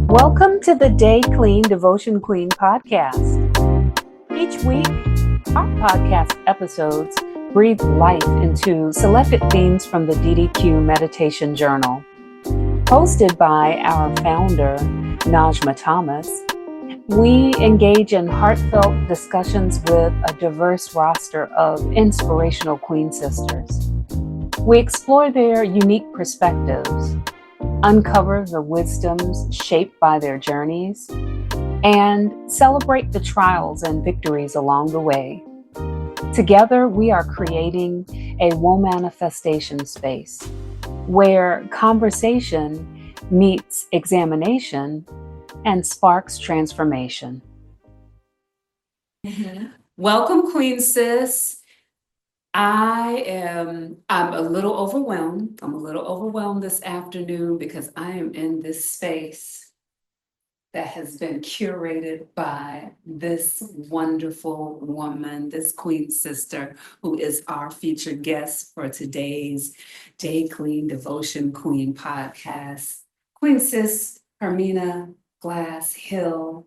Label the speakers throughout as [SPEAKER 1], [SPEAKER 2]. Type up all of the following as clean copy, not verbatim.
[SPEAKER 1] Welcome to the Day Clean Devotion Queen podcast. Each week, our podcast episodes breathe life into selected themes from the DDQ Meditation Journal. Hosted by our founder, Najma Thomas, we engage in heartfelt discussions with a diverse roster of inspirational Queen sisters. We explore their unique perspectives, uncover the wisdoms shaped by their journeys, and celebrate the trials and victories along the way. Together, we are creating a womanifestation space where conversation meets examination and sparks transformation. Welcome, Queen Sis. I'm a little overwhelmed. I'm a little overwhelmed this afternoon because I am in this space that has been curated by this wonderful woman, this Queen sister, who is our featured guest for today's Day Clean Devotion Queen podcast. Queen Sis Hermina Glass-Hill.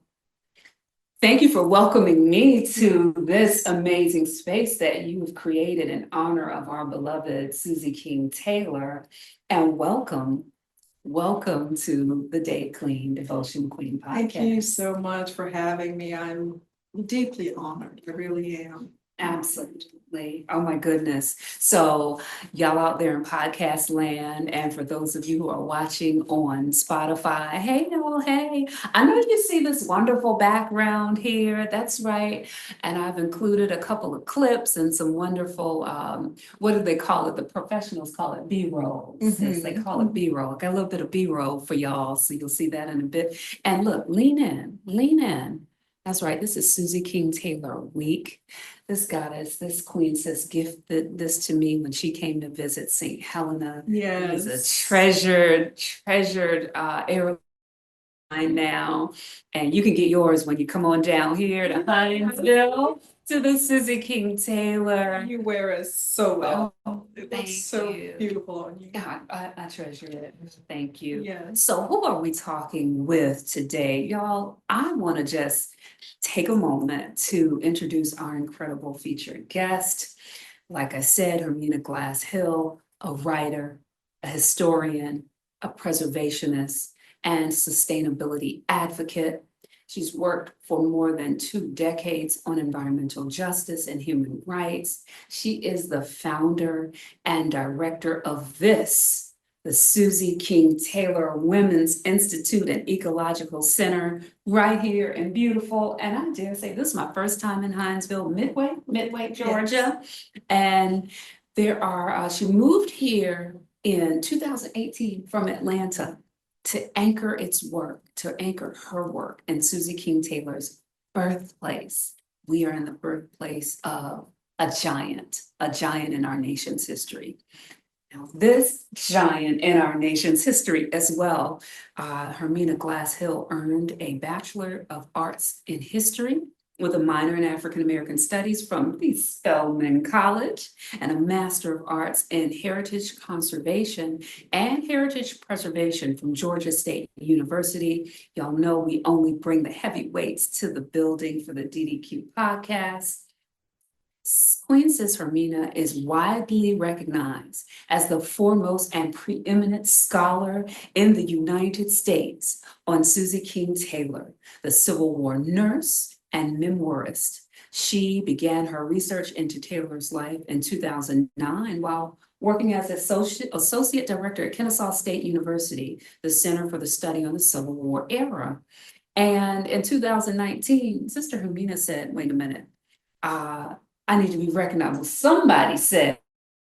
[SPEAKER 1] Thank you for welcoming me to this amazing space that you've created in honor of our beloved Susie King Taylor. And welcome to the Day Clean Devotion Queen podcast.
[SPEAKER 2] Thank you so much for having me. I'm deeply honored. I really am.
[SPEAKER 1] Absolutely. Oh my goodness. So y'all out there in podcast land, and for those of you who are watching on Spotify, hey y'all, hey. I know you see this wonderful background here. That's right. And I've included a couple of clips and some wonderful, what do they call it? The professionals call it B-roll.
[SPEAKER 2] Mhm.
[SPEAKER 1] They call it B-roll. Got a little bit of B-roll for y'all, so you'll see that in a bit. And look, lean in, lean in. That's right. This is Susie King Taylor week. This goddess, this queen sis gifted this to me when she came to visit St. Helena. It is a treasured area now. And you can get yours when you come on down here to Hinesville to the Susie King Taylor.
[SPEAKER 2] You wear it so well. It
[SPEAKER 1] Thank
[SPEAKER 2] looks so
[SPEAKER 1] you.
[SPEAKER 2] beautiful on you.
[SPEAKER 1] Yeah, I treasure it. Thank you.
[SPEAKER 2] Yeah.
[SPEAKER 1] So who are we talking with today? Y'all, I want to just take a moment to introduce our incredible featured guest. Like I said, Hermina Glass-Hill, a writer, a historian, a preservationist, and sustainability advocate. She's worked for more than 2 decades on environmental justice and human rights. She is the founder and director of the Susie King Taylor Women's Institute and Ecological Center right here in beautiful, and I dare say this is my first time in Hinesville, Midway, Georgia. Yes. And she moved here in 2018 from Atlanta to anchor her work in Susie King Taylor's birthplace. We are in the birthplace of a giant in our nation's history. Now, this giant in our nation's history as well, Hermina Glass-Hill earned a Bachelor of Arts in History with a minor in African American Studies from the Spelman College and a Master of Arts in Heritage Conservation and Heritage Preservation from Georgia State University. Y'all know we only bring the heavyweights to the building for the DDQ podcast. Queen Sis Hermina is widely recognized as the foremost and preeminent scholar in the United States on Susie King Taylor, the Civil War nurse and memoirist. She began her research into Taylor's life in 2009 while working as associate director at Kennesaw State University, the Center for the Study on the Civil War Era. And in 2019, Sister Hermina said, wait a minute, I need to be recognized. Well, somebody said,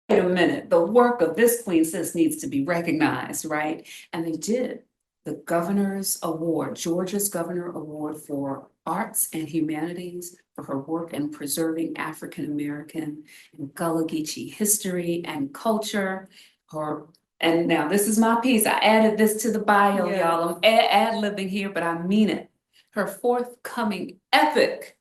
[SPEAKER 1] wait a minute, the work of this Queen Sis needs to be recognized, right? And they did. The Governor's Award, Georgia's Governor Award for Arts and Humanities for her work in preserving African American and Gullah Geechee history and culture. And now this is my piece. I added this to the bio, y'all. I'm ad-libbing here, but I mean it. Her forthcoming epic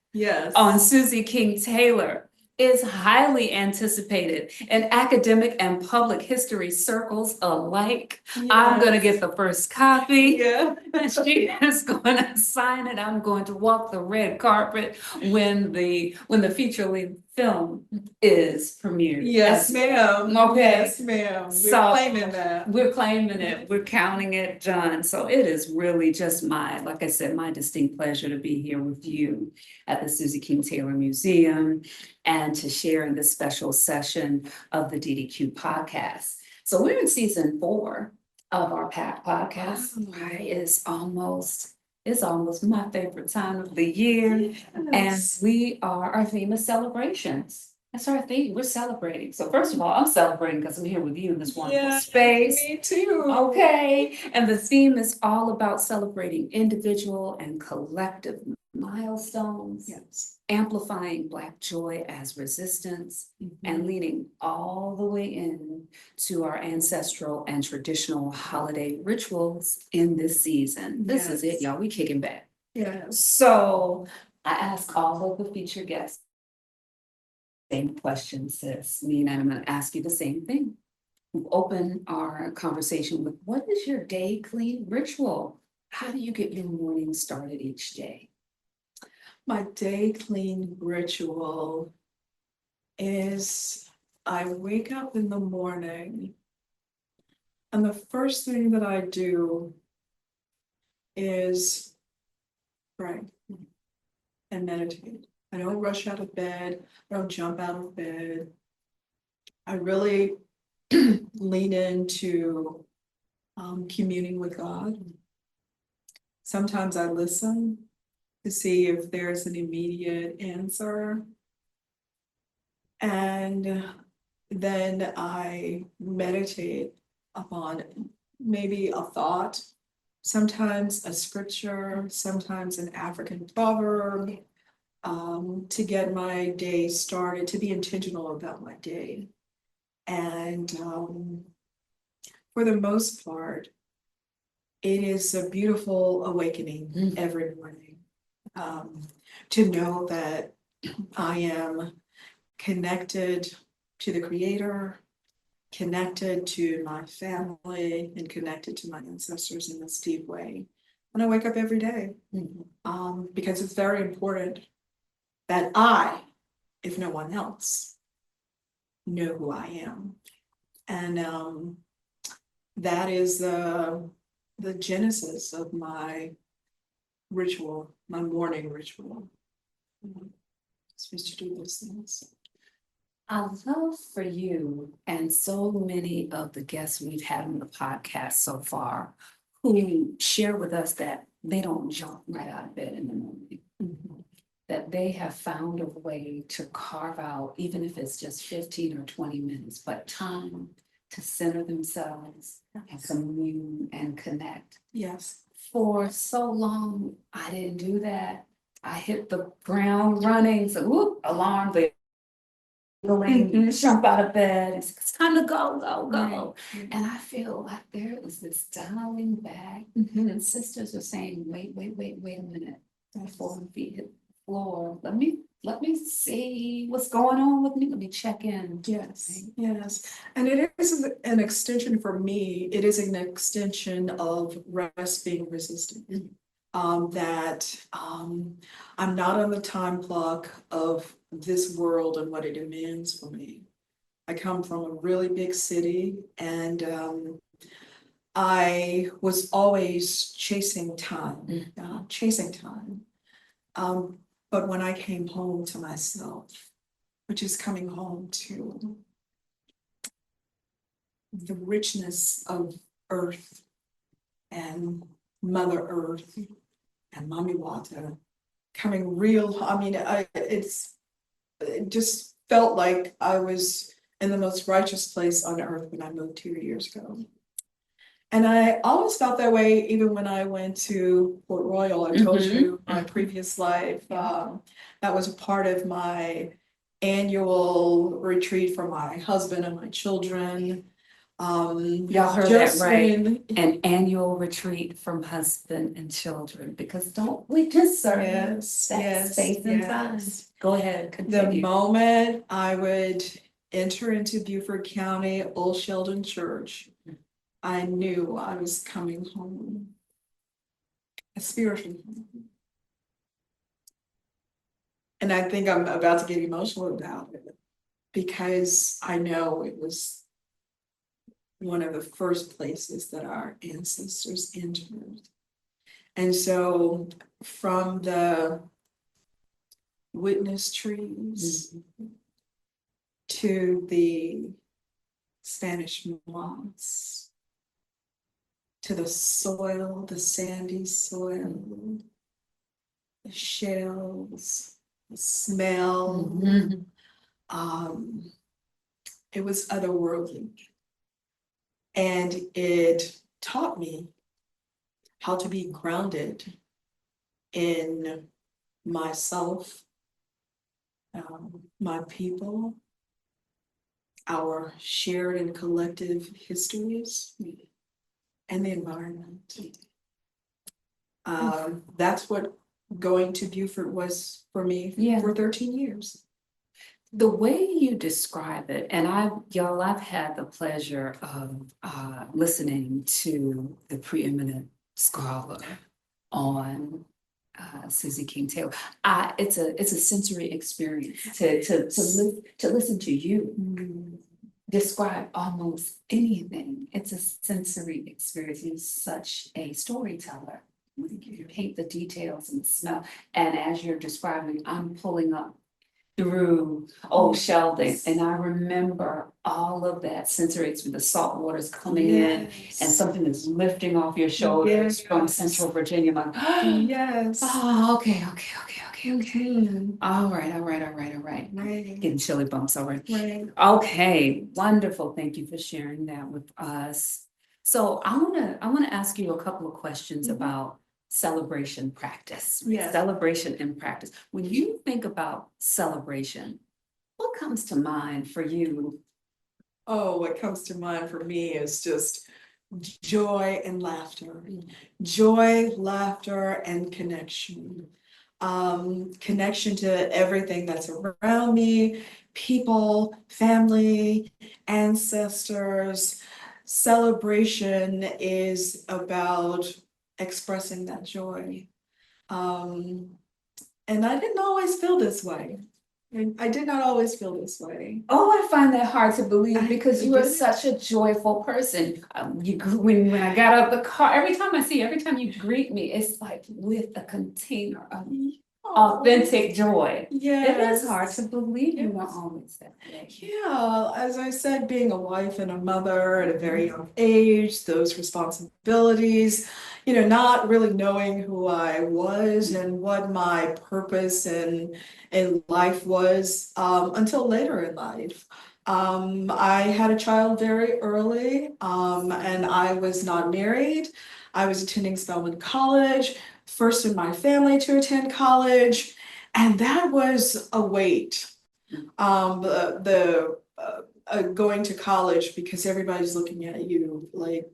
[SPEAKER 1] on Susie King Taylor is highly anticipated in academic and public history circles alike. I'm gonna get the first copy.
[SPEAKER 2] Yeah.
[SPEAKER 1] And she is going to sign it. I'm going to walk the red carpet when the feature-length film is premiered.
[SPEAKER 2] Yes, ma'am.
[SPEAKER 1] Okay.
[SPEAKER 2] Yes, ma'am. We're
[SPEAKER 1] So-
[SPEAKER 2] claiming that.
[SPEAKER 1] We're claiming it, we're counting it done. So it is really just like I said, my distinct pleasure to be here with you at the Susie King Taylor Museum and to share in this special session of the DDQ podcast. So we're in season 4 of our podcast.
[SPEAKER 2] Wow.
[SPEAKER 1] It's almost my favorite time of the year. And our theme is celebrations. That's our theme. We're celebrating. So first of all, I'm celebrating because I'm here with you in this wonderful space.
[SPEAKER 2] Me too.
[SPEAKER 1] Okay. And the theme is all about celebrating individual and collective milestones,
[SPEAKER 2] Yes.
[SPEAKER 1] amplifying Black joy as resistance, and leaning all the way in to our ancestral and traditional holiday rituals in this season. This is it,
[SPEAKER 2] Yes.
[SPEAKER 1] y'all. We kicking back.
[SPEAKER 2] Yes.
[SPEAKER 1] So I ask all of the featured guests same question, sis. And I'm going to ask you the same thing. We'll open our conversation with, what is your day clean ritual? How do you get your morning started each day?
[SPEAKER 2] My day clean ritual is I wake up in the morning and the first thing that I do is pray and meditate. I don't rush out of bed. I don't jump out of bed. I really lean into communing with God. Sometimes I listen to see if there's an immediate answer. And then I meditate upon maybe a thought, sometimes a scripture, sometimes an African proverb, to get my day started, to be intentional about my day. And for the most part, it is a beautiful awakening every morning. To know that I am connected to the Creator, connected to my family, and connected to my ancestors in this deep way. And I wake up every day because it's very important that I, if no one else, know who I am. And that is the genesis of my ritual, my morning ritual. Supposed to do those things.
[SPEAKER 1] I love for you and so many of the guests we've had on the podcast so far who share with us that they don't jump right out of bed in the morning. That they have found a way to carve out, even if it's just 15 or 20 minutes, but time to center themselves and commune and connect.
[SPEAKER 2] Yes.
[SPEAKER 1] For so long, I didn't do that. I hit the ground running, so whoop, alarm, jump out of bed. It's time to go.
[SPEAKER 2] Right.
[SPEAKER 1] And I feel like there is this dialing back, and sisters are saying, wait a minute, before my feet hit the floor. Let me see what's going on with me. Let me check in.
[SPEAKER 2] Yes, yes. And it is an extension for me. It is an extension of rest being resistant. I'm not on the time clock of this world and what it demands for me. I come from a really big city, and I was always chasing time. But when I came home to myself, which is coming home to the richness of earth and Mother Earth and Mommy Water, coming real, it just felt like I was in the most righteous place on earth when I moved 2 years ago. And I always felt that way even when I went to Port Royal. I told you my previous life, that was a part of my annual retreat for my husband and my children.
[SPEAKER 1] Y'all heard that
[SPEAKER 2] just
[SPEAKER 1] right.
[SPEAKER 2] when-
[SPEAKER 1] An annual retreat from husband and children, because don't we deserve
[SPEAKER 2] Yes,
[SPEAKER 1] that
[SPEAKER 2] yes,
[SPEAKER 1] space and time?
[SPEAKER 2] yes.
[SPEAKER 1] Go ahead,
[SPEAKER 2] The
[SPEAKER 1] continue.
[SPEAKER 2] moment I would enter into Beaufort County Old Sheldon Church, I knew I was coming home. A spiritual home. And I think I'm about to get emotional about it because I know it was one of the first places that our ancestors entered. And so from the witness trees to the Spanish moss, to the soil, the sandy soil, the shells, the smell.
[SPEAKER 1] Mhm.
[SPEAKER 2] It was otherworldly. And it taught me how to be grounded in myself, my people, our shared and collective histories, and the environment. That's what going to Beaufort was for me
[SPEAKER 1] Yeah.
[SPEAKER 2] for 13 years.
[SPEAKER 1] The way you describe it, and I've had the pleasure of listening to the preeminent scholar on Susie King Taylor. It's a sensory experience to listen to you describe almost anything. It's a sensory experience. You're such a storyteller. You paint the details and the smell. And as you're describing, I'm pulling up through Old Sheldon, and I remember all of that sensory experience, the salt water's coming in, and
[SPEAKER 2] Yes.
[SPEAKER 1] something is lifting off your shoulders from
[SPEAKER 2] Yes.
[SPEAKER 1] Central Virginia. I'm like,
[SPEAKER 2] Yes.
[SPEAKER 1] oh, okay.
[SPEAKER 2] Mhm.
[SPEAKER 1] All right.
[SPEAKER 2] Right.
[SPEAKER 1] Getting chilly bumps, all right.
[SPEAKER 2] Right.
[SPEAKER 1] Okay, wonderful. Thank you for sharing that with us. So I wanna ask you a couple of questions
[SPEAKER 2] Mhm.
[SPEAKER 1] about celebration practice.
[SPEAKER 2] Yes.
[SPEAKER 1] Celebration and practice. When you think about celebration, what comes to mind for you?
[SPEAKER 2] Oh, what comes to mind for me is just joy and laughter. Joy, laughter, and connection. Connection to everything that's around me, people, family, ancestors. Celebration is about expressing that joy. And I didn't always feel this way. I did not always feel this way.
[SPEAKER 1] Oh, I find that hard to believe
[SPEAKER 2] I-
[SPEAKER 1] because you are such a joyful person. When I got out the car, every time I see you, every time you greet me, it's like with a container of authentic joy. It
[SPEAKER 2] Yes.
[SPEAKER 1] is hard to believe you were
[SPEAKER 2] Yes.
[SPEAKER 1] always that way.
[SPEAKER 2] Yeah, as I said, being a wife and a mother at a very young age, those responsibilities, not really knowing who I was and what my purpose in life was until later in life. I had a child very early, and I was not married. I was attending Spelman College, first in my family to attend college, and that was a weight. Going to college because everybody's looking at you like,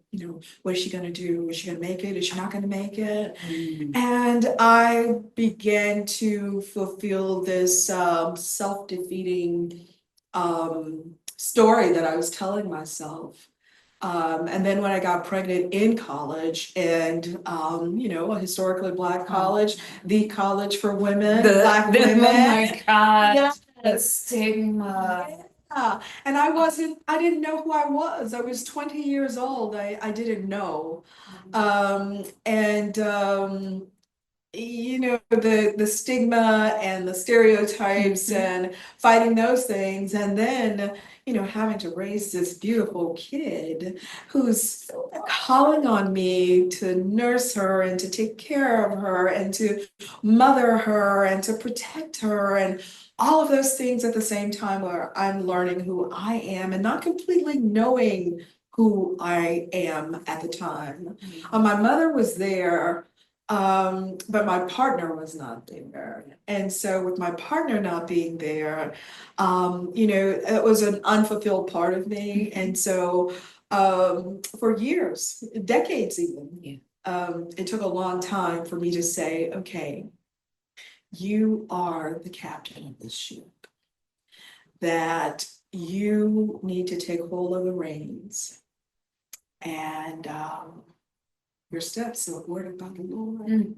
[SPEAKER 2] what is she gonna do? Is she gonna make it? Is she not gonna make it? And I began to fulfill this self-defeating story that I was telling myself. And then when I got pregnant in college and, a historically Black college, the college for women, Black women.
[SPEAKER 1] Oh my God,
[SPEAKER 2] Yes.
[SPEAKER 1] the stigma.
[SPEAKER 2] Yeah, and I didn't know who I was. I was 20 years old. I didn't know. The stigma and the stereotypes and fighting those things, and then having to raise this beautiful kid who's calling on me to nurse her and to take care of her and to mother her and to protect her and all of those things at the same time where I'm learning who I am and not completely knowing who I am at the time. My mother was there, but my partner was not there. And so with my partner not being there, it was an unfulfilled part of me. And so for years, decades even.
[SPEAKER 1] Yeah.
[SPEAKER 2] It took a long time for me to say, okay, you are the captain of this ship, that you need to take hold of the reins, and your steps are ordered by the Lord.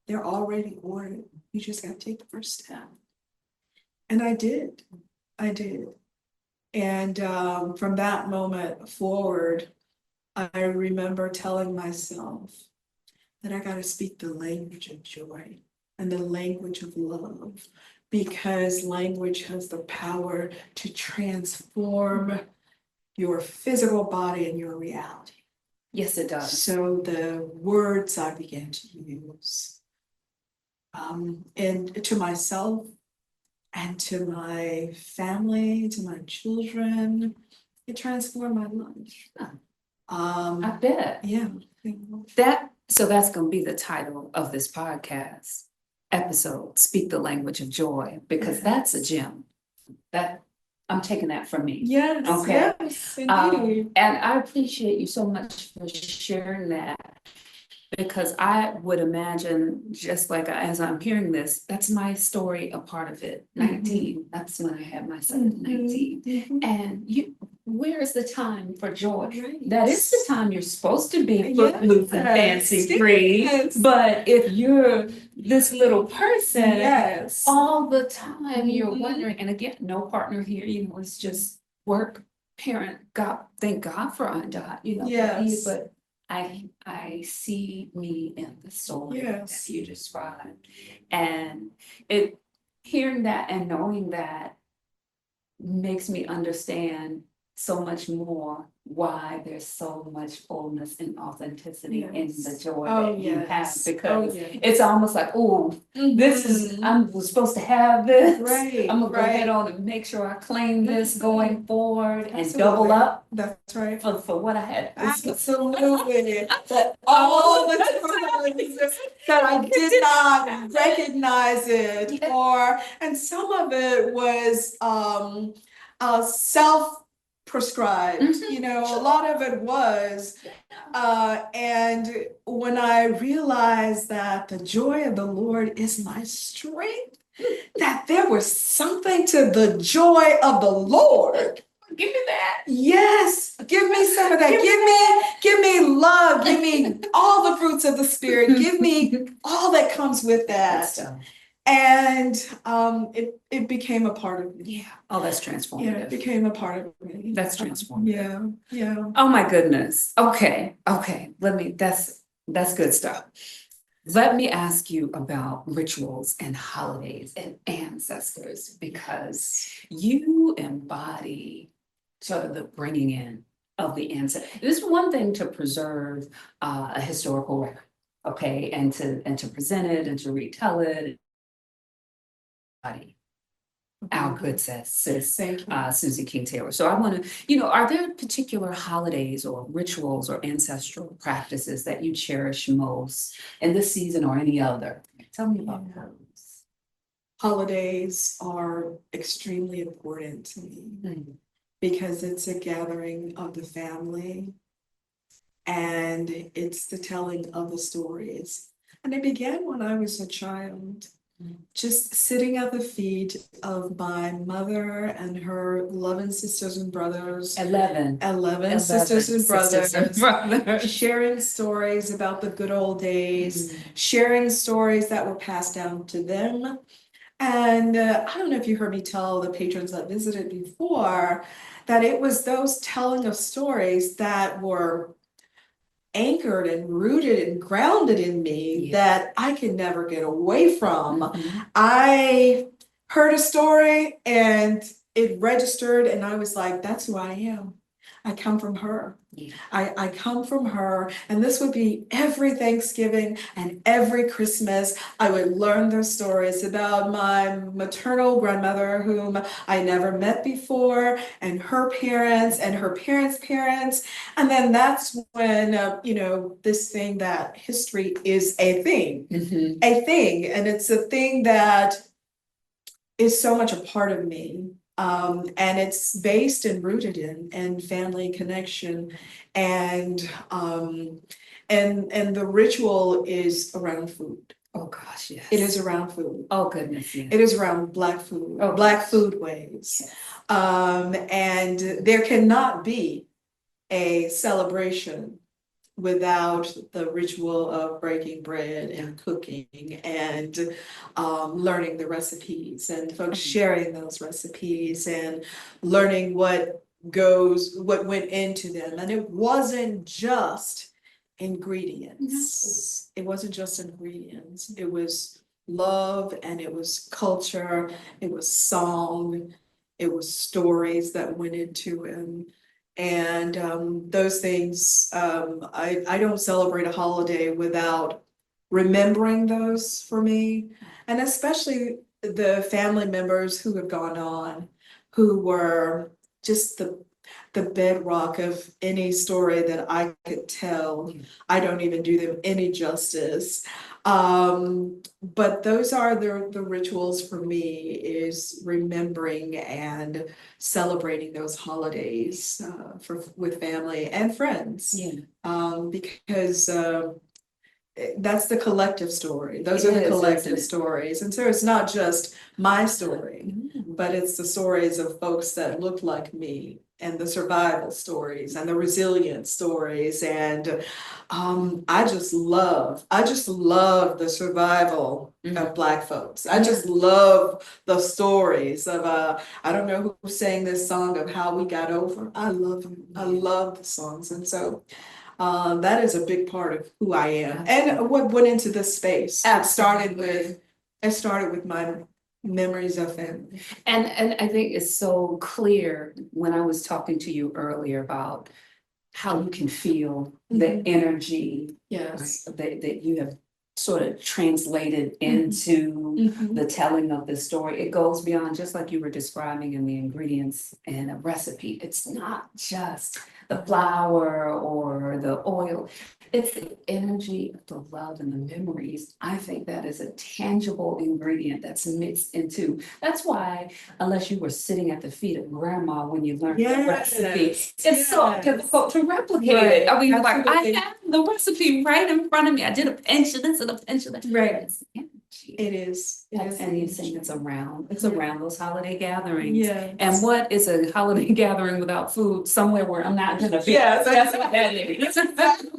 [SPEAKER 2] They're already ordered. You just got to take the first step. And I did. And from that moment forward, I remember telling myself that I got to speak the language of joy and the language of love, because language has the power to transform your physical body and your reality.
[SPEAKER 1] Yes, it does.
[SPEAKER 2] So the words I began to use, and to myself and to my family, to my children, it transformed my life.
[SPEAKER 1] I bet.
[SPEAKER 2] Yeah.
[SPEAKER 1] So that's gonna be the title of this podcast episode, Speak the Language of Joy, because that's a gem. That I'm taking that from me.
[SPEAKER 2] Yes,
[SPEAKER 1] Okay.
[SPEAKER 2] yes, indeed.
[SPEAKER 1] And I appreciate you so much for sharing that, because I would imagine, just like as I'm hearing this, that's my story, a part of it. 19, that's when I had my son at 19. And where is the time for joy?
[SPEAKER 2] Right.
[SPEAKER 1] That is the time you're supposed to be
[SPEAKER 2] Yes,
[SPEAKER 1] footloose and fancy free.
[SPEAKER 2] yes.
[SPEAKER 1] But if you're this little person,
[SPEAKER 2] Yes.
[SPEAKER 1] all the time you're wondering, and again, no partner here, it's just work, parent, God, thank God for Aunt Dot,
[SPEAKER 2] Yes.
[SPEAKER 1] but I see me in the story
[SPEAKER 2] Yes.
[SPEAKER 1] that you described, and hearing that and knowing that makes me understand so much more why there's so much fullness and authenticity in the joy that you have, because it's almost like, oh, this is, I was supposed to have this.
[SPEAKER 2] Right.
[SPEAKER 1] I'm gonna go ahead on and make sure I claim this going forward and
[SPEAKER 2] Absolutely.
[SPEAKER 1] double up
[SPEAKER 2] That's right.
[SPEAKER 1] for what I had.
[SPEAKER 2] Absolutely. But all the times that I did not recognize it, and some of it was self-prescribed. A lot of it was. And when I realized that the joy of the Lord is my strength, that there was something to the joy of the Lord.
[SPEAKER 1] Give me that.
[SPEAKER 2] Yes, give me some of that. Give me love. Give me all the fruits of the Spirit. Give me all that comes with that. And it became a part of me.
[SPEAKER 1] Yeah. Oh, that's transformative.
[SPEAKER 2] Yeah, it became a part of me.
[SPEAKER 1] That's transformative.
[SPEAKER 2] Yeah.
[SPEAKER 1] Oh my goodness. Okay. That's good stuff. Let me ask you about rituals and holidays and ancestors, because you embody sort of the bringing in of the ancestors. This is one thing to preserve a historical record, okay, and to present it and to retell it. Our good sis, Susie King Taylor. So I want to, are there particular holidays or rituals or ancestral practices that you cherish most in this season or any other? Tell me about those.
[SPEAKER 2] Holidays are extremely important to me because it's a gathering of the family, and it's the telling of the stories. And it began when I was a child. Just sitting at the feet of my mother and her 11 sisters and brothers. 11 sisters and brothers. Sharing stories about the good old days, sharing stories that were passed down to them. And I don't know if you heard me tell the patrons that visited before that it was those telling of stories that were anchored and rooted and grounded in me that I could never get away from. I heard a story and it registered, and I was like, that's who I am. I come from her. I come from her, and this would be every Thanksgiving and every Christmas. I would learn those stories about my maternal grandmother, whom I never met before, and her parents and her parents' parents. And then that's when, this thing that history is a thing, and it's a thing that is so much a part of me. And it's based and rooted in family connection and, and the ritual is around food.
[SPEAKER 1] Oh, gosh, yes.
[SPEAKER 2] It is around food.
[SPEAKER 1] Oh, goodness, yes.
[SPEAKER 2] It is around Black food,
[SPEAKER 1] Oh,
[SPEAKER 2] Black
[SPEAKER 1] gosh.
[SPEAKER 2] foodways.
[SPEAKER 1] Yes.
[SPEAKER 2] And there cannot be a celebration without the ritual of breaking bread and cooking and learning the recipes and folks sharing those recipes and learning what went into them. And it wasn't just ingredients. It wasn't just ingredients. It was love and it was culture, it was song, it was stories that went into it. And those things, I don't celebrate a holiday without remembering those for me. And especially the family members who have gone on, who were just the bedrock of any story that I could tell. I don't even do them any justice. But those are the rituals for me, is remembering and celebrating those holidays with family and friends.
[SPEAKER 1] Yeah.
[SPEAKER 2] Because that's the collective story. Those
[SPEAKER 1] It
[SPEAKER 2] are the
[SPEAKER 1] is,
[SPEAKER 2] collective
[SPEAKER 1] isn't it?
[SPEAKER 2] stories. And so it's not just my story,
[SPEAKER 1] Mm.
[SPEAKER 2] but it's the stories of folks that look like me and the survival stories and the resilient stories. And I just love the survival of Black folks. I just love the stories of I don't know who sang this song of how we got over. I love them. I love the songs. And so that is a big part of who I am and what went into this space. It started with my memories of family.
[SPEAKER 1] And I think it's so clear when I was talking to you earlier about how you can feel the energy
[SPEAKER 2] Yes.
[SPEAKER 1] that you have sort of translated into the telling of the story. It goes beyond, just like you were describing in the ingredients in a recipe. It's not just the flour or the oil. It's the energy, the love, and the memories. I think that is a tangible ingredient that's mixed into. That's why, unless you were sitting at the feet of grandma when you learned the recipe, it's so difficult to replicate it. I mean, like, I have the recipe right in front of me. I did a pinch of this and a pinch of that.
[SPEAKER 2] Right.
[SPEAKER 1] It's energy.
[SPEAKER 2] It is.
[SPEAKER 1] And you think it's around those holiday gatherings.
[SPEAKER 2] Yes.
[SPEAKER 1] And what is a holiday gathering without food somewhere where I'm not gonna be?
[SPEAKER 2] Yes,
[SPEAKER 1] That's what that is.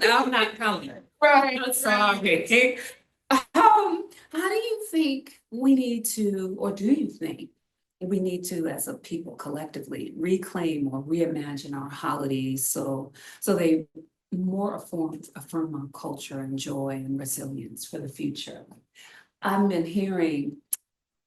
[SPEAKER 1] I'm not coming.
[SPEAKER 2] Right.
[SPEAKER 1] I'm sorry. How do you think we need to, or do you think we need to, as a people collectively, reclaim or reimagine our holidays so they more affirm our culture and joy and resilience for the future? I've been hearing,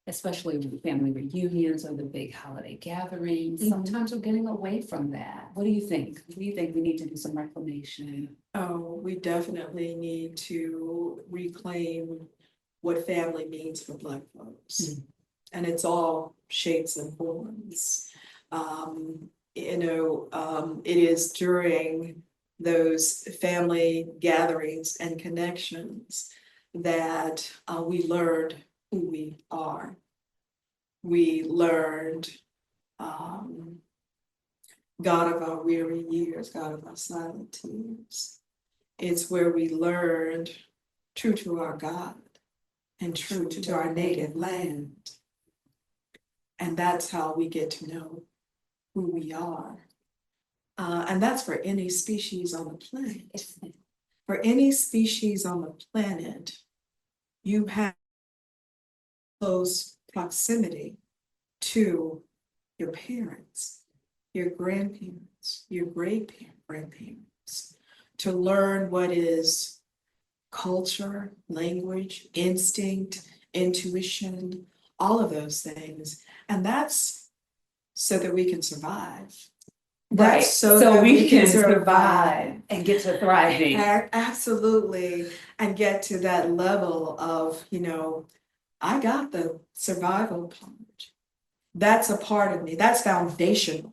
[SPEAKER 1] especially with family reunions or the big holiday gatherings, sometimes we're getting away from that. What do you think? Do you think we need to do some reclamation?
[SPEAKER 2] Oh, we definitely need to reclaim what family means for Black folks. And it's all shapes and forms. It is during those family gatherings and connections that we learned who we are. We learned God of our weary years, God of our silent tears. It's where we learned true to our God and true to our native land. And that's how we get to know who we are. And that's for any species on the planet. For any species on the planet, you have close proximity to your parents, your grandparents, your great-grandparents, to learn what is culture, language, instinct, intuition, all of those things. And that's so that we can survive.
[SPEAKER 1] Right,
[SPEAKER 2] That's
[SPEAKER 1] so we can survive and get to thriving.
[SPEAKER 2] Absolutely, and get to that level of, I got the survival part. That's a part of me. That's foundational.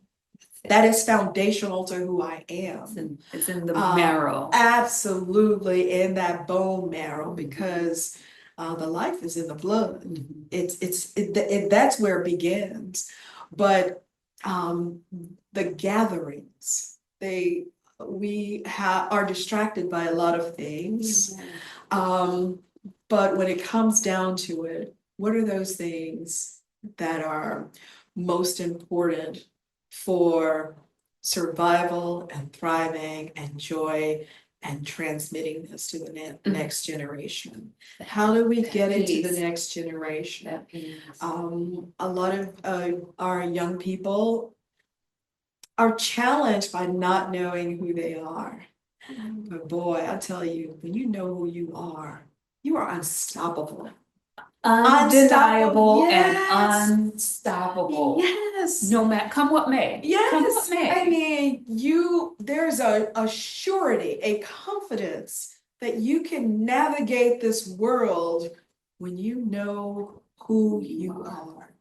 [SPEAKER 2] That is foundational to who I am.
[SPEAKER 1] It's in the marrow.
[SPEAKER 2] Absolutely, in that bone marrow, because the life is in the blood. That's where it begins. But the gatherings, are distracted by a lot of things. But when it comes down to it, what are those things that are most important for survival and thriving and joy and transmitting this to the next generation? How do we get it to the next generation? A lot of our young people are challenged by not knowing who they are. But boy, I tell you, when you know who you are unstoppable.
[SPEAKER 1] Undeniable and
[SPEAKER 2] Yes.
[SPEAKER 1] unstoppable.
[SPEAKER 2] Yes.
[SPEAKER 1] No matter, come what may. Come
[SPEAKER 2] Yes.
[SPEAKER 1] what may.
[SPEAKER 2] I mean, there's a surety, a confidence that you can navigate this world when you know who you are.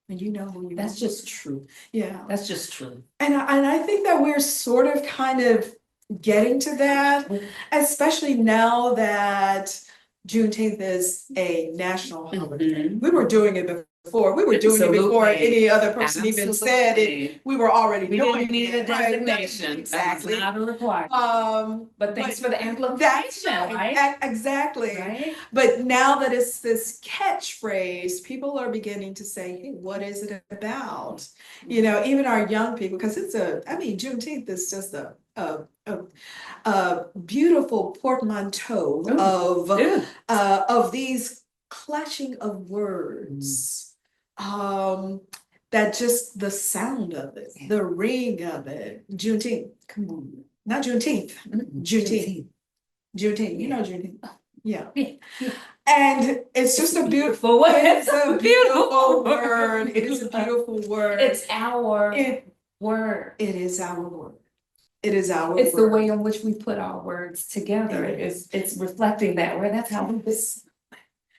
[SPEAKER 2] When you know who you are.
[SPEAKER 1] That's just true.
[SPEAKER 2] Yeah.
[SPEAKER 1] That's just true.
[SPEAKER 2] And I think that we're sort of kind of getting to that, especially now that Juneteenth is a national holiday. We were doing it before. We were doing it before any other person even said it. We were already doing it.
[SPEAKER 1] We didn't need a designation.
[SPEAKER 2] Exactly.
[SPEAKER 1] That was not a requirement. But thanks for the amplification,
[SPEAKER 2] That's
[SPEAKER 1] right?
[SPEAKER 2] Exactly.
[SPEAKER 1] Right?
[SPEAKER 2] But now that it's this catchphrase, people are beginning to say, hey, what is it about? You know, even our young people, because Juneteenth is just a beautiful portmanteau of these clashing of words. That just the sound of it, the ring of it. Juneteenth, come on, not Juneteenth, Juneteenth, you know Juneteenth, yeah. And it's just a beautiful word. It's a beautiful word. It's a beautiful word.
[SPEAKER 1] It's our word.
[SPEAKER 2] It is our word. It is our
[SPEAKER 1] It's
[SPEAKER 2] word.
[SPEAKER 1] the way in which we put our words together. It's reflecting that word. That's how we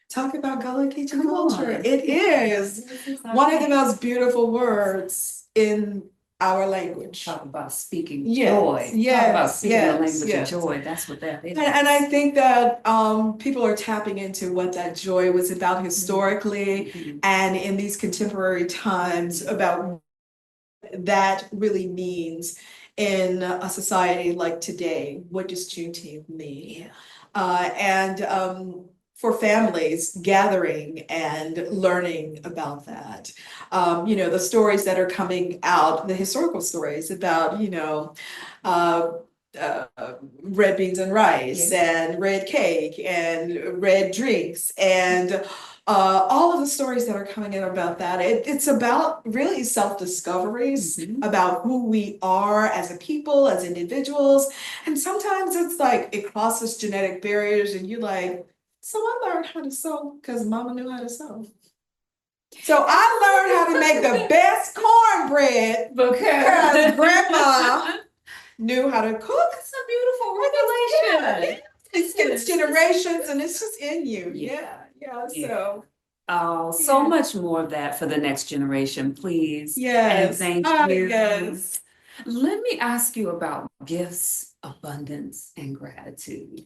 [SPEAKER 2] talk about Gullah Geechee culture. It is one of the most beautiful words in our language.
[SPEAKER 1] Talk about speaking joy. Talk about speaking the language of joy. That's what that is.
[SPEAKER 2] And I think that people are tapping into what that joy was about historically and in these contemporary times about that really means in a society like today. What does Juneteenth mean? And for families gathering and learning about that. The stories that are coming out, the historical stories about, red beans and rice and red cake and red drinks and all of the stories that are coming in about that. It's about really self-discoveries about who we are as a people, as individuals. And sometimes it's like it crosses genetic barriers and you're like, so I learned how to sew because mama knew how to sew. So I learned how to make the best cornbread because grandma knew how to cook.
[SPEAKER 1] It's a beautiful revelation.
[SPEAKER 2] It's generations and it's just in you. So.
[SPEAKER 1] Oh, so much more of that for the next generation, please.
[SPEAKER 2] Yes.
[SPEAKER 1] And thank you.
[SPEAKER 2] Yes.
[SPEAKER 1] Let me ask you about gifts, abundance, and gratitude.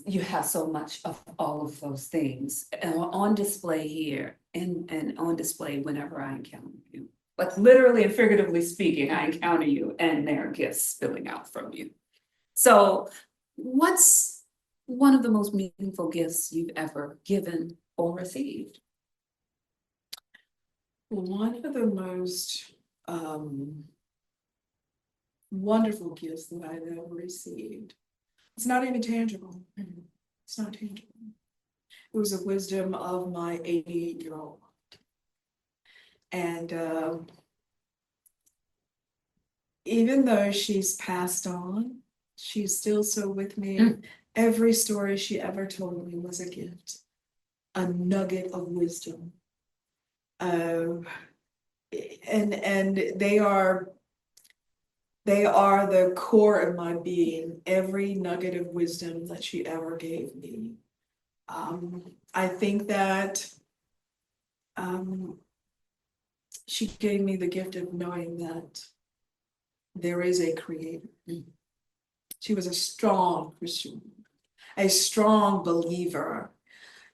[SPEAKER 1] You have so much of all of those things on display here and on display whenever I encounter you. Like literally and figuratively speaking, I encounter you and there are gifts spilling out from you. So what's one of the most meaningful gifts you've ever given or received?
[SPEAKER 2] One of the most wonderful gifts that I've ever received. It's not even tangible. It's not tangible. It was the wisdom of my 88-year-old. And even though she's passed on, she's still so with me. Every story she ever told me was a gift, a nugget of wisdom. And they are the core of my being, every nugget of wisdom that she ever gave me. I think that she gave me the gift of knowing that there is a creator. She was a strong Christian, a strong believer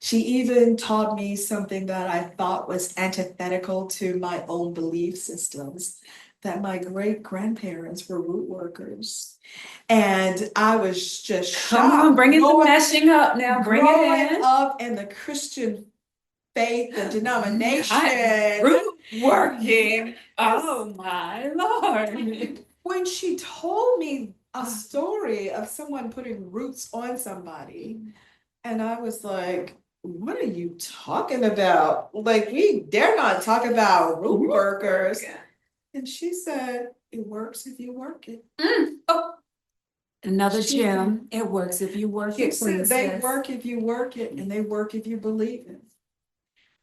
[SPEAKER 2] She even taught me something that I thought was antithetical to my own belief systems, that my great grandparents were root workers. And I was just
[SPEAKER 1] Come on,
[SPEAKER 2] shocked
[SPEAKER 1] bring in the meshing up now, bring it
[SPEAKER 2] growing
[SPEAKER 1] in.
[SPEAKER 2] up in the Christian faith and denomination.
[SPEAKER 1] Root working, oh my Lord.
[SPEAKER 2] When she told me a story of someone putting roots on somebody, and I was like, what are you talking about? Like, we dare not talk about root workers. And she said, it works if you work it.
[SPEAKER 1] Oh, another
[SPEAKER 2] She
[SPEAKER 1] gem, it works if you work
[SPEAKER 2] She
[SPEAKER 1] it,
[SPEAKER 2] said, they
[SPEAKER 1] princess.
[SPEAKER 2] work if you work it, and they work if you believe it.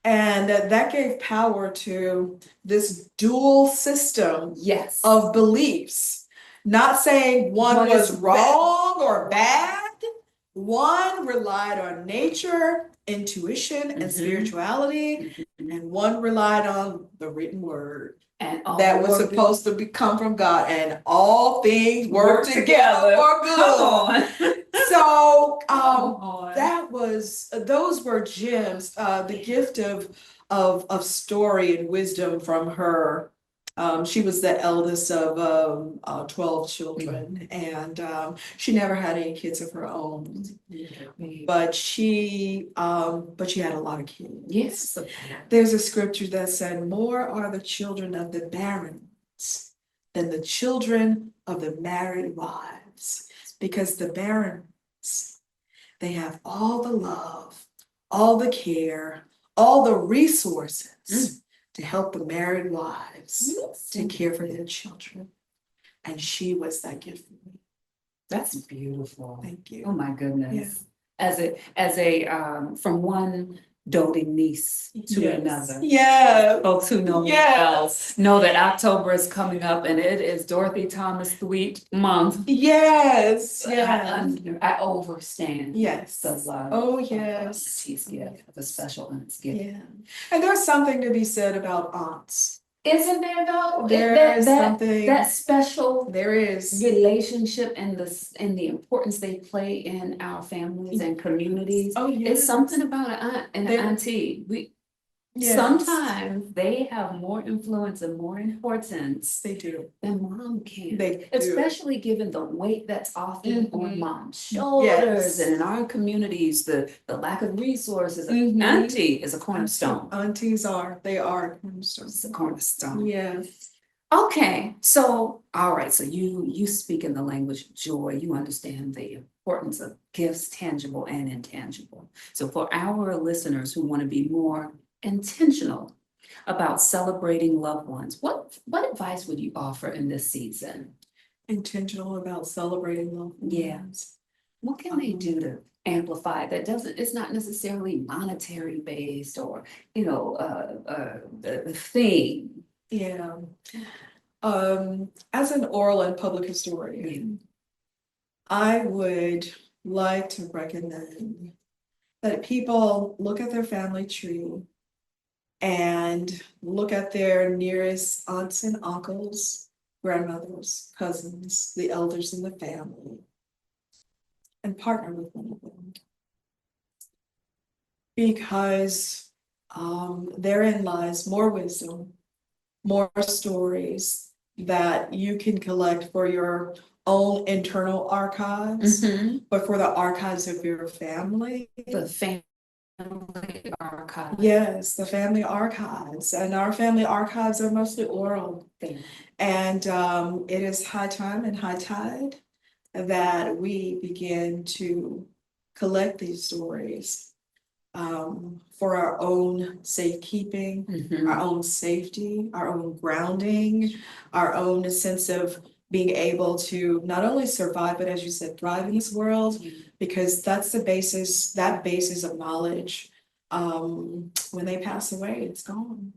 [SPEAKER 2] And that gave power to this dual system
[SPEAKER 1] Yes.
[SPEAKER 2] of beliefs. Not saying one
[SPEAKER 1] One
[SPEAKER 2] was
[SPEAKER 1] is
[SPEAKER 2] wrong or bad. One relied on nature, intuition, and spirituality, and one relied on the written word.
[SPEAKER 1] And all
[SPEAKER 2] That was
[SPEAKER 1] work-
[SPEAKER 2] supposed to come from God, and all things work together for good.
[SPEAKER 1] Come on.
[SPEAKER 2] So
[SPEAKER 1] on.
[SPEAKER 2] that was those were gems. The gift of story and wisdom from her. She was the eldest of 12 children, and she never had any kids of her own. But she had a lot of kids.
[SPEAKER 1] Yes.
[SPEAKER 2] There's a scripture that said, "More are the children of the barrens than the children of the married wives," because the barrens, they have all the love, all the care, all the resources to help the married wives take care for their children. And she was that gift for me.
[SPEAKER 1] That's beautiful.
[SPEAKER 2] Thank you.
[SPEAKER 1] Oh my goodness.
[SPEAKER 2] Yeah.
[SPEAKER 1] As a from one doting niece to another.
[SPEAKER 2] Yeah.
[SPEAKER 1] Folks who know me well know that October is coming up and it is Dorothy Thomas Thweet month.
[SPEAKER 2] Yes.
[SPEAKER 1] I overstand.
[SPEAKER 2] Yes.
[SPEAKER 1] The love.
[SPEAKER 2] Oh,
[SPEAKER 1] of
[SPEAKER 2] yes.
[SPEAKER 1] auntie's gift, the special aunt's gift.
[SPEAKER 2] Yeah. And there's something to be said about aunts.
[SPEAKER 1] Isn't there though?
[SPEAKER 2] There is something.
[SPEAKER 1] That special
[SPEAKER 2] There is.
[SPEAKER 1] relationship and the importance they play in our families and communities.
[SPEAKER 2] Oh, yes.
[SPEAKER 1] It's something about an aunt and an auntie. Sometimes they have more influence and more importance
[SPEAKER 2] They do.
[SPEAKER 1] than mom can.
[SPEAKER 2] They do.
[SPEAKER 1] Especially given the weight that's often on mom's shoulders.
[SPEAKER 2] Yes.
[SPEAKER 1] And in our communities, the lack of resources. Auntie is a cornerstone.
[SPEAKER 2] Aunties are, they are a cornerstone.
[SPEAKER 1] It's a cornerstone.
[SPEAKER 2] Yes.
[SPEAKER 1] Okay, so, all right, so you speak in the language of joy, you understand the importance of gifts, tangible and intangible. So for our listeners who want to be more intentional about celebrating loved ones, what advice would you offer in this season?
[SPEAKER 2] Intentional about celebrating loved ones.
[SPEAKER 1] Yeah. What can they do to amplify that? It's not necessarily monetary based or, the theme.
[SPEAKER 2] Yeah. As an oral and public historian, I would like to recommend that people look at their family tree and look at their nearest aunts and uncles, grandmothers, cousins, the elders in the family, and partner with one of them. Because therein lies more wisdom, more stories that you can collect for your own internal archives, but for the archives of your family.
[SPEAKER 1] The family archive.
[SPEAKER 2] Yes, the family archives, and our family archives are mostly oral. And it is high time and high tide that we begin to collect these stories for our own safekeeping, our own safety, our own grounding, our own sense of being able to not only survive, but as you said, thrive in this world, because that's the basis, that basis of knowledge. When they pass away, it's gone.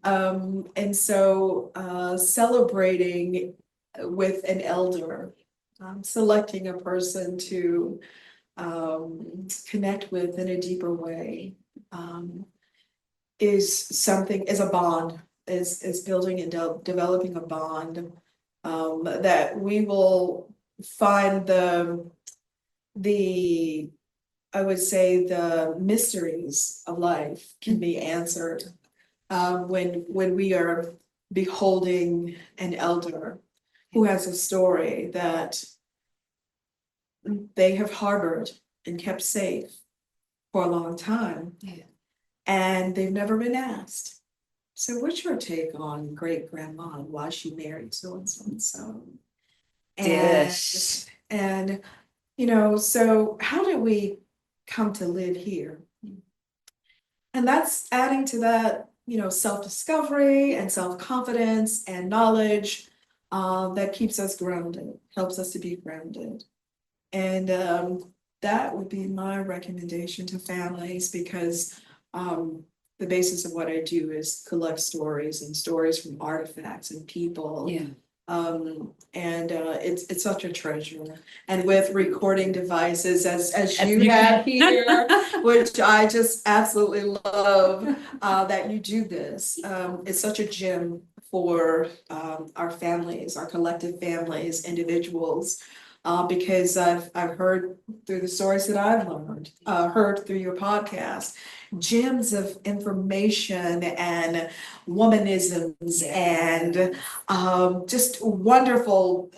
[SPEAKER 2] And so celebrating with an elder, selecting a person to connect with in a deeper way, is a bond, is building and developing a bond that we will find the I would say the mysteries of life can be answered when we are beholding an elder who has a story that they have harbored and kept safe for a long time,
[SPEAKER 1] Yeah.
[SPEAKER 2] and they've never been asked. So what's your take on great grandma and why she married so and so and so?
[SPEAKER 1] Dish.
[SPEAKER 2] And you know, so how did we come to live here? And that's adding to that, you know, self-discovery and self-confidence and knowledge that keeps us grounded, helps us to be grounded. And that would be my recommendation to families because the basis of what I do is collect stories and stories from artifacts and people.
[SPEAKER 1] Yeah.
[SPEAKER 2] And it's such a treasure. And with recording devices as you
[SPEAKER 1] you
[SPEAKER 2] have
[SPEAKER 1] can.
[SPEAKER 2] here, which I just absolutely love that you do this. It's such a gem for our families, our collective families, individuals. Because I've heard through the stories that I've learned, heard through your podcast, gems of information and womanisms and just wonderful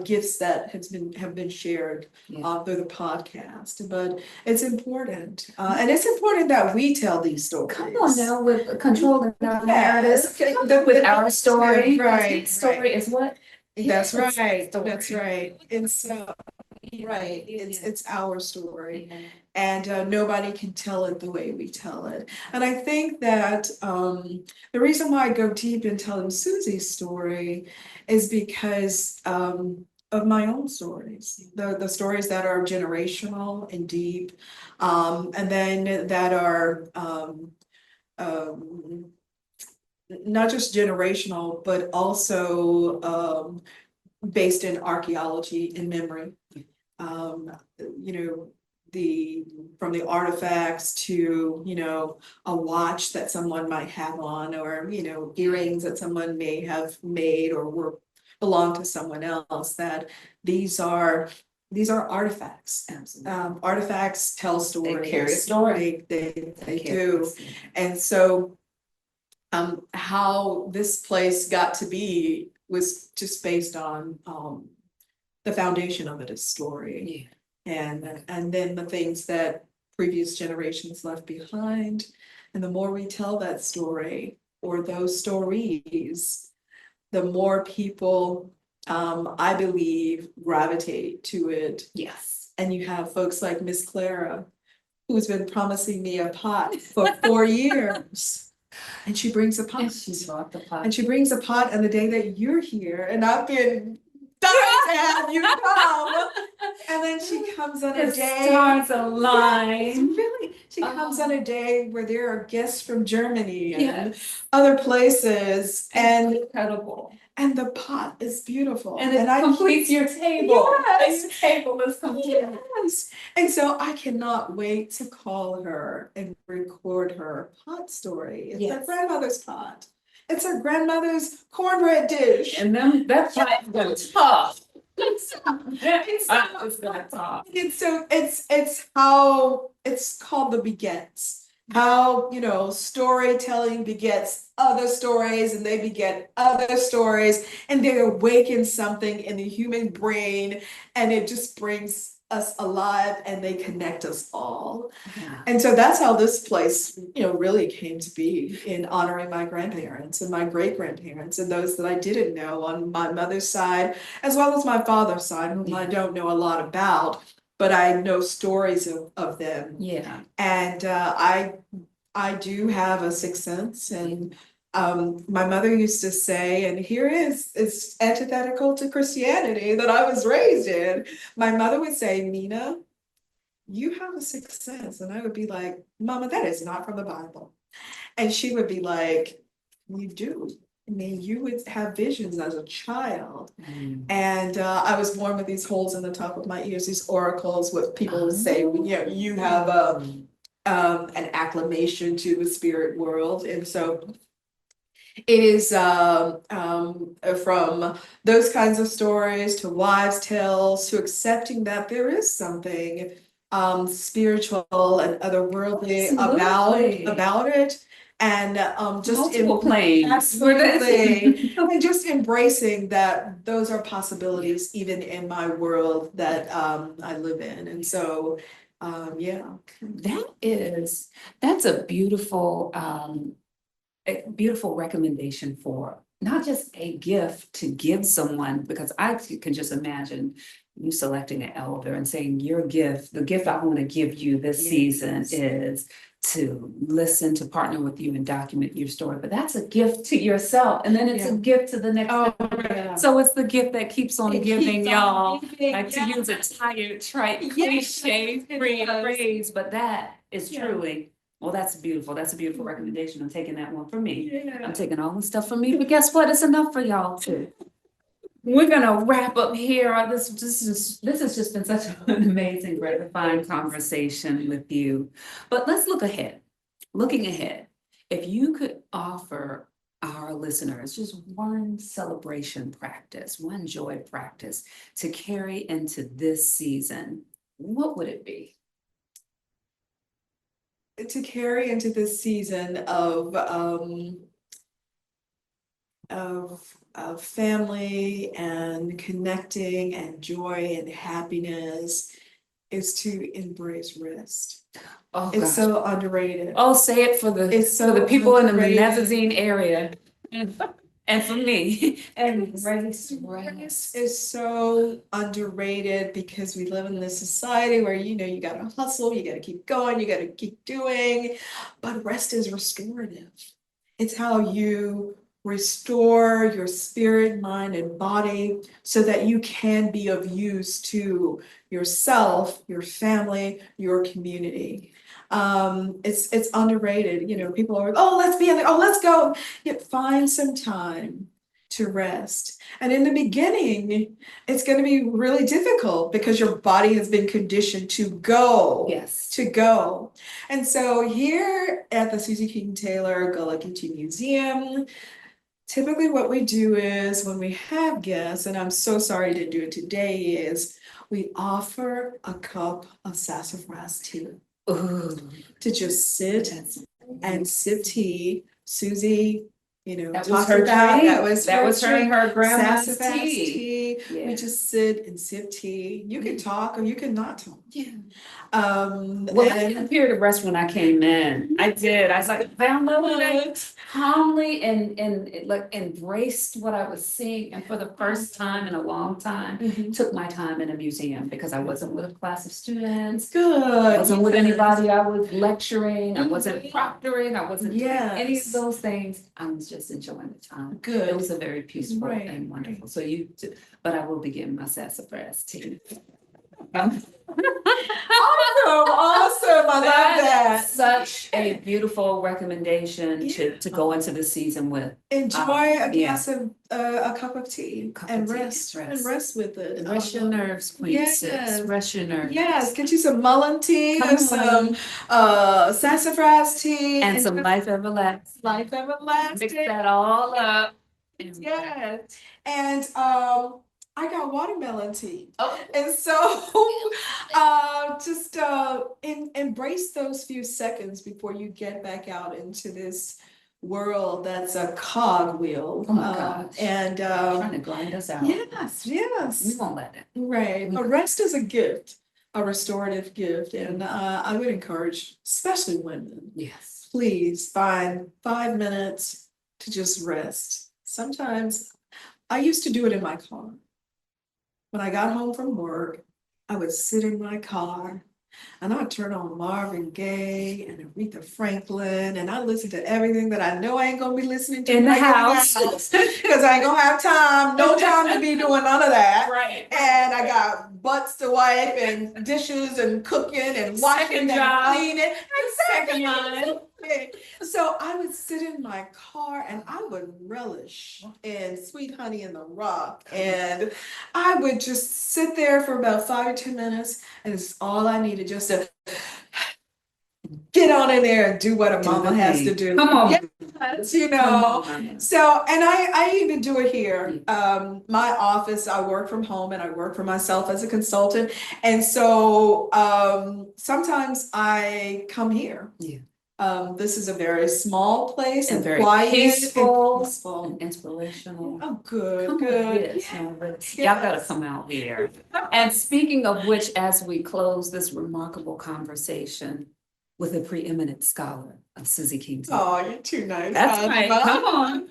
[SPEAKER 2] gifts that have been shared
[SPEAKER 1] Yeah.
[SPEAKER 2] through the podcast. But it's important, and it's important that we tell these stories.
[SPEAKER 1] Come on now with controlling our
[SPEAKER 2] Yes.
[SPEAKER 1] narrative, with our story.
[SPEAKER 2] Right,
[SPEAKER 1] His story is what?
[SPEAKER 2] That's
[SPEAKER 1] His
[SPEAKER 2] right,
[SPEAKER 1] story.
[SPEAKER 2] that's right. And so, right, it's our story.
[SPEAKER 1] Yeah.
[SPEAKER 2] And nobody can tell it the way we tell it. And I think that the reason why I go deep in telling Susie's story is because of my own stories, the stories that are generational and deep, and then that are um, not just generational, but also based in archaeology and memory. You know, from the artifacts to, you know, a watch that someone might have on, or, you know, earrings that someone may have made or belong to someone else, that these are artifacts. Artifacts tell stories.
[SPEAKER 1] They carry a story.
[SPEAKER 2] They do. And so how this place got to be was just based on the foundation of it is story.
[SPEAKER 1] Yeah.
[SPEAKER 2] And then the things that previous generations left behind. And the more we tell that story or those stories, the more people I believe gravitate to it.
[SPEAKER 1] Yes.
[SPEAKER 2] And you have folks like Miss Clara, who's been promising me a pot for 4 years. And she brings a pot.
[SPEAKER 1] And she brought the pot.
[SPEAKER 2] And she brings a pot on the day that you're here, and I've been dying to have you come. And then she comes on a
[SPEAKER 1] The
[SPEAKER 2] day.
[SPEAKER 1] stars align.
[SPEAKER 2] Really, she comes on a day where there are guests from Germany and
[SPEAKER 1] Yes.
[SPEAKER 2] other places, and
[SPEAKER 1] Incredible.
[SPEAKER 2] the pot is beautiful.
[SPEAKER 1] And it completes your table.
[SPEAKER 2] Yes.
[SPEAKER 1] And your table is complete.
[SPEAKER 2] Yes. And so I cannot wait to call her and record her pot story. It's her
[SPEAKER 1] Yes.
[SPEAKER 2] grandmother's pot. It's her grandmother's cornbread dish.
[SPEAKER 1] And then that pot is tough. That is not tough.
[SPEAKER 2] It's how it's called the begets. How, you know, storytelling begets other stories and they beget other stories and they awaken something in the human brain and it just brings us alive and they connect us all.
[SPEAKER 1] Yeah.
[SPEAKER 2] And so that's how this place, you know, really came to be, in honoring my grandparents and my great grandparents and those that I didn't know on my mother's side, as well as my father's side, whom I don't know a lot about, but I know stories of them.
[SPEAKER 1] Yeah.
[SPEAKER 2] And I do have a sixth sense, and my mother used to say, and here it's antithetical to Christianity that I was raised in. My mother would say, Nina, you have a sixth sense. And I would be like, Mama, that is not from the Bible. And she would be like, you do. I mean, you would have visions as a child. And I was born with these holes in the top of my ears, these oracles, what people would say, you know, you have an acclamation to the spirit world. And so it is from those kinds of stories to wives' tales to accepting that there is something spiritual and otherworldly
[SPEAKER 1] Absolutely.
[SPEAKER 2] about it. And just
[SPEAKER 1] Multiple planes.
[SPEAKER 2] absolutely, and just embracing that those are possibilities even in my world that I live in. And so yeah.
[SPEAKER 1] That's a beautiful recommendation for not just a gift to give someone, because I can just imagine you selecting an elder and saying your gift, the gift I want to give you this
[SPEAKER 2] Yes.
[SPEAKER 1] season is to listen, to partner with you and document your story. But that's a gift to yourself, and then it's a
[SPEAKER 2] Yeah.
[SPEAKER 1] gipt to the next.
[SPEAKER 2] Oh, yeah.
[SPEAKER 1] So it's the gift that keeps on
[SPEAKER 2] It
[SPEAKER 1] giving,
[SPEAKER 2] keeps on
[SPEAKER 1] y'all.
[SPEAKER 2] giving,
[SPEAKER 1] Like to use a tired, trite,
[SPEAKER 2] Yes,
[SPEAKER 1] cliche-free
[SPEAKER 2] it does.
[SPEAKER 1] phrase, but that is
[SPEAKER 2] Yeah.
[SPEAKER 1] truly, well, that's beautiful. That's a beautiful recommendation. I'm taking that one for me.
[SPEAKER 2] Yeah.
[SPEAKER 1] I'm taking all the stuff from me, but guess what? It's enough for y'all too. We're gonna wrap up here. This has just been such an amazing, gratifying conversation with you. But let's look ahead. Looking ahead, if you could offer our listeners just one celebration practice, one joy practice to carry into this season, what would it be?
[SPEAKER 2] To carry into this season of family and connecting and joy and happiness is to embrace rest.
[SPEAKER 1] Oh,
[SPEAKER 2] It's
[SPEAKER 1] gosh.
[SPEAKER 2] so underrated.
[SPEAKER 1] Oh, say it for the
[SPEAKER 2] It's so
[SPEAKER 1] people in the
[SPEAKER 2] underrated.
[SPEAKER 1] Menezzine area. And for me, embrace
[SPEAKER 2] Rest
[SPEAKER 1] rest.
[SPEAKER 2] is so underrated because we live in this society where you gotta hustle, you gotta keep going, you gotta keep doing, but rest is restorative. It's how you restore your spirit, mind, and body so that you can be of use to yourself, your family, your community. It's underrated. People are, oh, let's be in there, oh, let's go. Yet find some time to rest. And in the beginning, it's going to be really difficult because your body has been conditioned to go.
[SPEAKER 1] Yes.
[SPEAKER 2] To go. And so here at the Susie King Taylor Gullah Geechee Museum, typically what we do is when we have guests, and I'm so sorry to do it today, is we offer a cup of sassafras tea.
[SPEAKER 1] Ooh,
[SPEAKER 2] To just sit and sip tea. Susie,
[SPEAKER 1] that was
[SPEAKER 2] talked
[SPEAKER 1] her
[SPEAKER 2] about
[SPEAKER 1] drink.
[SPEAKER 2] that was
[SPEAKER 1] That was her and her grandma's
[SPEAKER 2] sassafras
[SPEAKER 1] tea.
[SPEAKER 2] We just sit and sip tea. You can talk or you can not talk.
[SPEAKER 1] Yeah.
[SPEAKER 2] Well,
[SPEAKER 1] I had a period of rest when I came in. I did. I was like, downloaded calmly and like embraced what I was seeing. And for the first time in a long time, took my time in a museum because I wasn't with a class of students.
[SPEAKER 2] Good.
[SPEAKER 1] Wasn't with anybody. I was lecturing. I wasn't proctoring. I wasn't doing any of those things. I was just enjoying the time.
[SPEAKER 2] Good.
[SPEAKER 1] It was a very peaceful and wonderful. So but I will be getting my sassafras tea.
[SPEAKER 2] Awesome. I love that.
[SPEAKER 1] Such a beautiful recommendation to go into the season with.
[SPEAKER 2] Enjoy a glass of a cup of tea and rest with it.
[SPEAKER 1] And rest your nerves, Queen
[SPEAKER 2] Yes.
[SPEAKER 1] Sis. Rest your nerves.
[SPEAKER 2] Yes, get you some mullein tea
[SPEAKER 1] Come
[SPEAKER 2] or some sassafras tea
[SPEAKER 1] and some Life Everlasting.
[SPEAKER 2] Life Everlasting.
[SPEAKER 1] Mix that all up.
[SPEAKER 2] Yes. And I got watermelon tea.
[SPEAKER 1] Oh.
[SPEAKER 2] And so just embrace those few seconds before you get back out into this world that's a cogwheel.
[SPEAKER 1] Oh my gosh.
[SPEAKER 2] And
[SPEAKER 1] trying to grind us out.
[SPEAKER 2] Yes.
[SPEAKER 1] We won't let it.
[SPEAKER 2] Right. But rest is a gift, a restorative gift. And I would encourage, especially women.
[SPEAKER 1] Yes.
[SPEAKER 2] Please find 5 minutes to just rest. Sometimes I used to do it in my car. When I got home from work, I would sit in my car and I'd turn on Marvin Gaye and Aretha Franklin and I listen to everything that I know I ain't gonna be listening to
[SPEAKER 1] in the house
[SPEAKER 2] because I ain't gonna have no time to be doing none of that.
[SPEAKER 1] Right.
[SPEAKER 2] And I got butts to wipe and dishes and cooking and washing and cleaning. Exactly. So I would sit in my car and I would relish in Sweet Honey in the Rock. And I would just sit there for about 5 or 10 minutes and it's all I needed just to get on in there and do what a
[SPEAKER 1] Do
[SPEAKER 2] mama
[SPEAKER 1] the
[SPEAKER 2] has to
[SPEAKER 1] thing.
[SPEAKER 2] do.
[SPEAKER 1] Come on.
[SPEAKER 2] Yes, you
[SPEAKER 1] Come
[SPEAKER 2] know.
[SPEAKER 1] on.
[SPEAKER 2] So, and I even do it here. My office, I work from home and I work for myself as a consultant. And so, sometimes I come here.
[SPEAKER 1] Yeah.
[SPEAKER 2] This is a very small place
[SPEAKER 1] And
[SPEAKER 2] and
[SPEAKER 1] very
[SPEAKER 2] quiet
[SPEAKER 1] peaceful.
[SPEAKER 2] and peaceful.
[SPEAKER 1] And inspirational.
[SPEAKER 2] Oh, good,
[SPEAKER 1] Come on,
[SPEAKER 2] good.
[SPEAKER 1] yes,
[SPEAKER 2] Yeah.
[SPEAKER 1] no, but y'all gotta
[SPEAKER 2] Yes.
[SPEAKER 1] come out here. And speaking of which, as we close this remarkable conversation with a preeminent scholar of Susie King Taylor.
[SPEAKER 2] Oh, you're too nice.
[SPEAKER 1] That's right.
[SPEAKER 2] Mama.
[SPEAKER 1] Come on.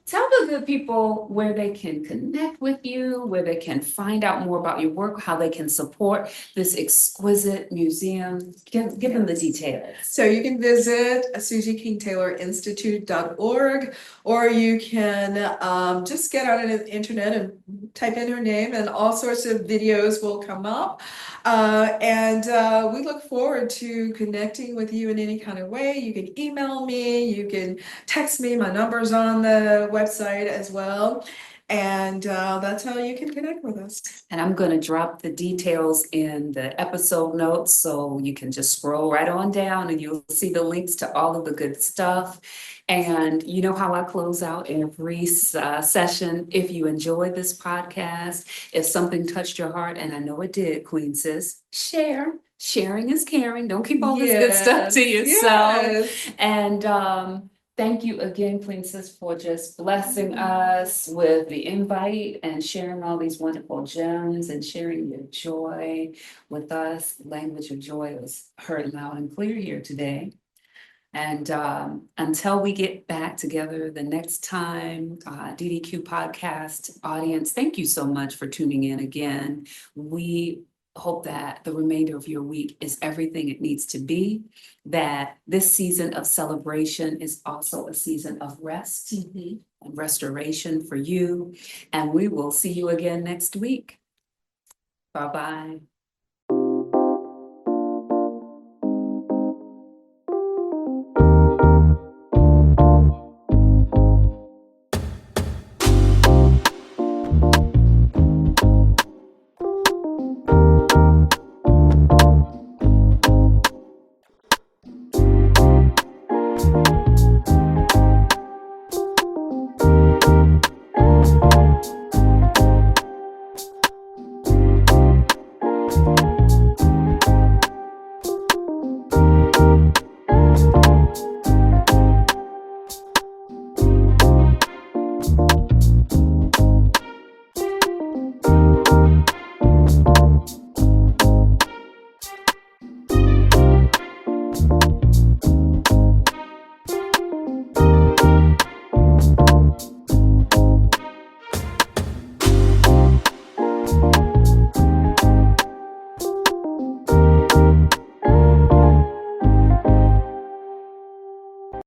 [SPEAKER 1] Tell the good people where they can connect with you, where they can find out more about your work, how they can support this exquisite museum. Give them the details.
[SPEAKER 2] So you can visit SusieKingTaylorInstitute.org, or you can just get on the internet and type in her name, and all sorts of videos will come up. And we look forward to connecting with you in any kind of way. You can email me, you can text me, my number's on the website as well. And that's how you can connect with us.
[SPEAKER 1] And I'm gonna drop the details in the episode notes, so you can just scroll right on down and you'll see the links to all of the good stuff. And you know how I close out every session. If you enjoyed this podcast, if something touched your heart, and I know it did, Queen Sis, share. Sharing is caring. Don't keep all this good stuff to yourself.
[SPEAKER 2] Yes.
[SPEAKER 1] And thank you again, Queen Sis, for just blessing us with the invite and sharing all these wonderful gems and sharing your joy with us. Language of joy was heard loud and clear here today. And until we get back together the next time, DDQ podcast audience, thank you so much for tuning in again. We hope that the remainder of your week is everything it needs to be, that this season of celebration is also a season of rest and restoration for you. And we will see you again next week. Bye-bye.